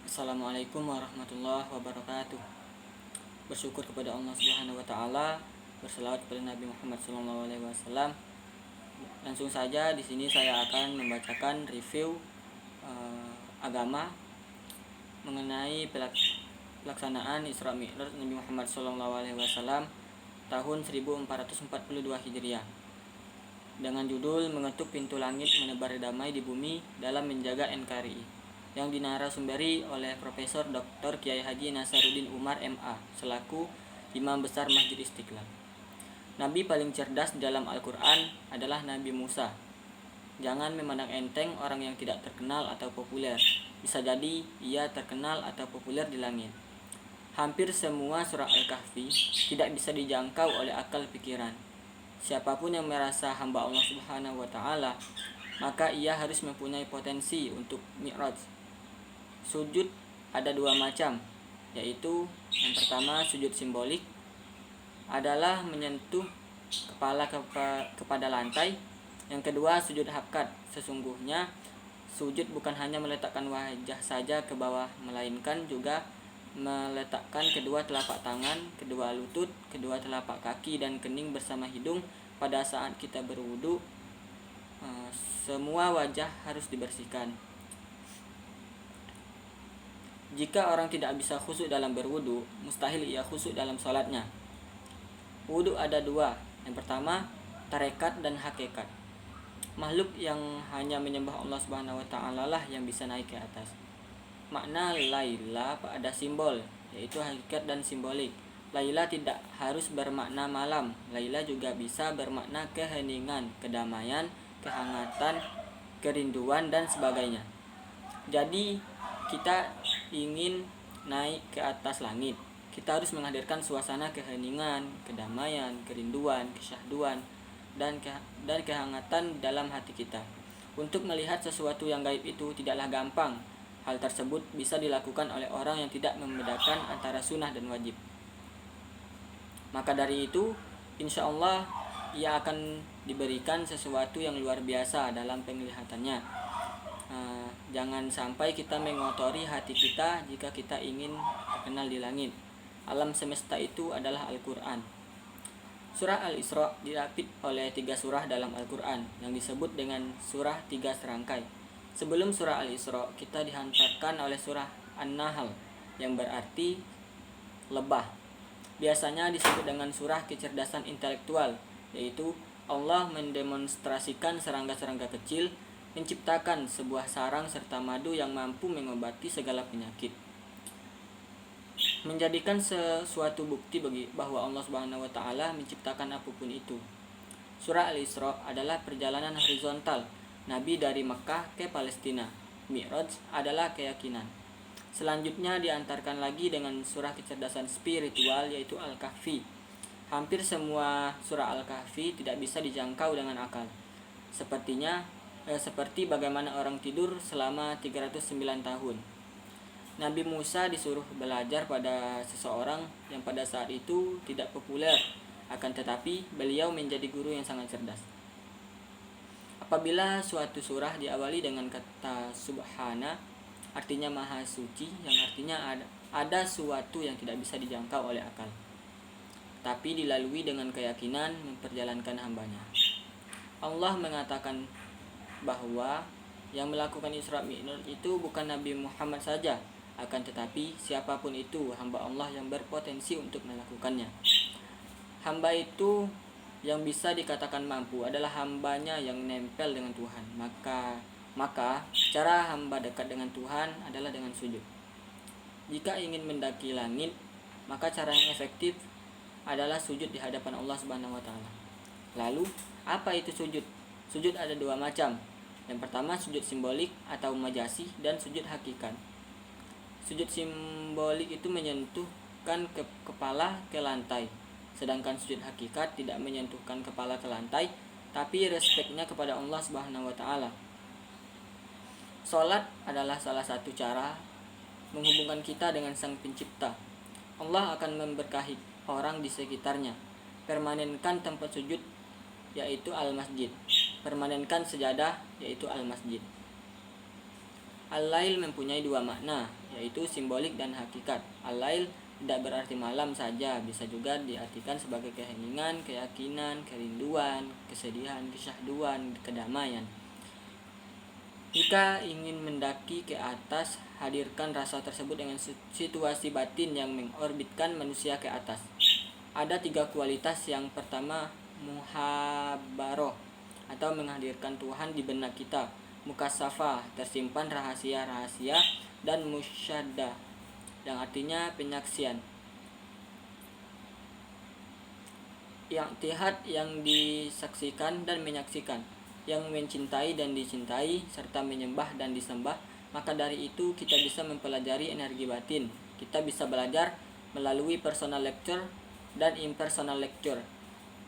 Assalamualaikum warahmatullahi wabarakatuh. Bersyukur kepada Allah Subhanahu wa taala, berselawat kepada Nabi Muhammad SAW. Langsung saja di sini saya akan membacakan review agama mengenai pelaksanaan Isra Mi'raj Nabi Muhammad SAW tahun 1442 Hijriah dengan judul Mengetuk Pintu Langit Menebar Damai di Bumi dalam Menjaga NKRI, yang dinarasumberi oleh Profesor Dr. Kiai Haji Nasaruddin Umar MA selaku Imam Besar Masjid Istiqlal. Nabi paling cerdas dalam Al-Quran adalah Nabi Musa. Jangan memandang enteng orang yang tidak terkenal atau populer. Bisa jadi ia terkenal atau populer di langit. Hampir semua surah Al-Kahfi tidak bisa dijangkau oleh akal pikiran. Siapapun yang merasa hamba Allah Subhanahu wa taala, maka ia harus mempunyai potensi untuk Mi'raj. Sujud ada dua macam, yaitu yang pertama sujud simbolik adalah menyentuh kepala kepada lantai. Yang kedua sujud hakat. Sesungguhnya sujud bukan hanya meletakkan wajah saja ke bawah, melainkan juga meletakkan kedua telapak tangan, kedua lutut, kedua telapak kaki dan kening bersama hidung pada saat kita berwudu. Semua wajah harus dibersihkan. Jika orang tidak bisa khusyuk dalam berwudu, mustahil ia khusyuk dalam sholatnya. Wudu ada dua. Yang pertama, tarekat dan hakikat. Makhluk yang hanya menyembah Allah Subhanahu wa taala lah yang bisa naik ke atas. Makna laila ada simbol, yaitu hakikat dan simbolik. Laila tidak harus bermakna malam. Laila juga bisa bermakna keheningan, kedamaian, kehangatan, kerinduan dan sebagainya. Jadi kita ingin naik ke atas langit, kita harus menghadirkan suasana keheningan, kedamaian, kerinduan, kesyahduan dan kehangatan dalam hati kita. Untuk melihat sesuatu yang gaib itu tidaklah gampang. Hal tersebut bisa dilakukan oleh orang yang tidak membedakan antara sunnah dan wajib. Maka dari itu, insya Allah ia akan diberikan sesuatu yang luar biasa dalam penglihatannya. Jangan sampai kita mengotori hati kita jika kita ingin terkenal di langit. Alam semesta itu adalah Al-Quran. Surah Al-Isra diapit oleh 3 surah dalam Al-Quran yang disebut dengan surah 3 serangkai. Sebelum surah Al-Isra, kita dihantarkan oleh surah An-Nahl yang berarti lebah. Biasanya disebut dengan surah kecerdasan intelektual, yaitu Allah mendemonstrasikan serangga-serangga kecil menciptakan sebuah sarang serta madu yang mampu mengobati segala penyakit, menjadikan sesuatu bukti bahwa Allah Subhanahu wa taala menciptakan apapun itu. Surah Al-Isra adalah perjalanan horizontal Nabi dari Mekah ke Palestina. Mi'raj adalah keyakinan. Selanjutnya diantarkan lagi dengan surah kecerdasan spiritual, yaitu Al-Kahfi. Hampir semua surah Al-Kahfi tidak bisa dijangkau dengan akal. Seperti bagaimana orang tidur selama 309 tahun. Nabi Musa disuruh belajar pada seseorang yang pada saat itu tidak populer, akan tetapi beliau menjadi guru yang sangat cerdas. Apabila suatu surah diawali dengan kata Subhana, artinya Maha Suci, yang artinya ada suatu yang tidak bisa dijangkau oleh akal, tapi dilalui dengan keyakinan memperjalankan hambanya. Allah mengatakan bahwa yang melakukan Isra Mi'raj itu bukan Nabi Muhammad saja, akan tetapi siapapun itu hamba Allah yang berpotensi untuk melakukannya. Hamba itu yang bisa dikatakan mampu adalah hambanya yang nempel dengan Tuhan. Maka cara hamba dekat dengan Tuhan adalah dengan sujud. Jika ingin mendaki langit, maka cara yang efektif adalah sujud di hadapan Allah Subhanahu wa taala. Lalu, apa itu sujud? Sujud ada dua macam. Yang pertama sujud simbolik atau majasi dan sujud hakikat. Sujud simbolik itu menyentuhkan kepala ke lantai, sedangkan sujud hakikat tidak menyentuhkan kepala ke lantai, tapi respeknya kepada Allah Subhanahu wa taala. Salat adalah salah satu cara menghubungkan kita dengan Sang Pencipta. Allah akan memberkahi orang di sekitarnya. Permanenkan tempat sujud, yaitu al-masjid. Permanenkan sejadah, yaitu al-masjid. Al-lail mempunyai dua makna, yaitu simbolik dan hakikat. Al-lail tidak berarti malam saja, bisa juga diartikan sebagai keheningan, keyakinan, kerinduan, kesedihan, kesyahduan, kedamaian. Jika ingin mendaki ke atas, hadirkan rasa tersebut dengan situasi batin yang mengorbitkan manusia ke atas. Ada 3 kualitas. Yang pertama, muhabaroh atau menghadirkan Tuhan di benak kita. Mukasafah, tersimpan rahasia-rahasia, dan musyaddah, yang artinya penyaksian. I'tihad, yang disaksikan dan menyaksikan, yang mencintai dan dicintai, serta menyembah dan disembah. Maka dari itu kita bisa mempelajari energi batin. Kita bisa belajar melalui personal lecture dan impersonal lecture.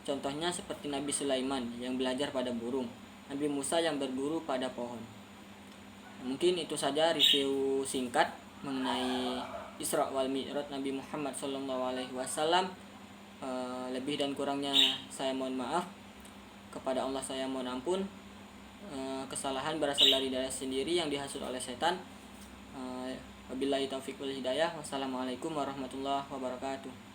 Contohnya seperti Nabi Sulaiman yang belajar pada burung, Nabi Musa yang berguru pada pohon. Mungkin itu saja review singkat mengenai Isra wal Mi'raj Nabi Muhammad SAW. Lebih dan kurangnya saya mohon maaf. Kepada Allah saya mohon ampun. Kesalahan berasal dari diri sendiri yang dihasut oleh setan. Wabillahi taufiq wal hidayah. Wassalamualaikum warahmatullahi wabarakatuh.